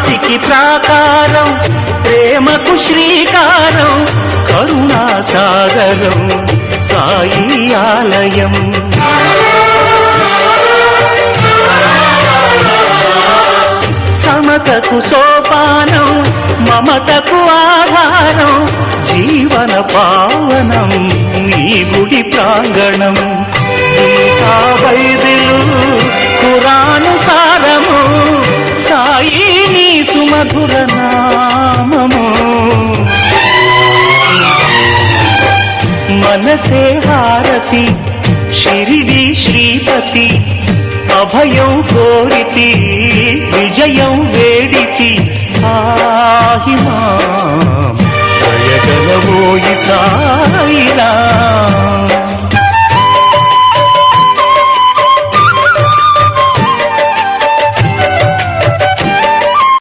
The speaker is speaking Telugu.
శాంతికి ప్రాకారం, ప్రేమకు శ్రీకారం, కరుణా సాగరం సాయి ఆలయం. సమతకు సోపానం, మమతకు ఆధారం, జీవన పావనం నీ గుడి ప్రాంగణం. గీతా బైబిలు ఖురాను సారము, సాయి నీ సుమధుర నామము. మనసే హారతి షిరిడి శ్రీపతి, అభయం కోరితి విజయం వేడితి.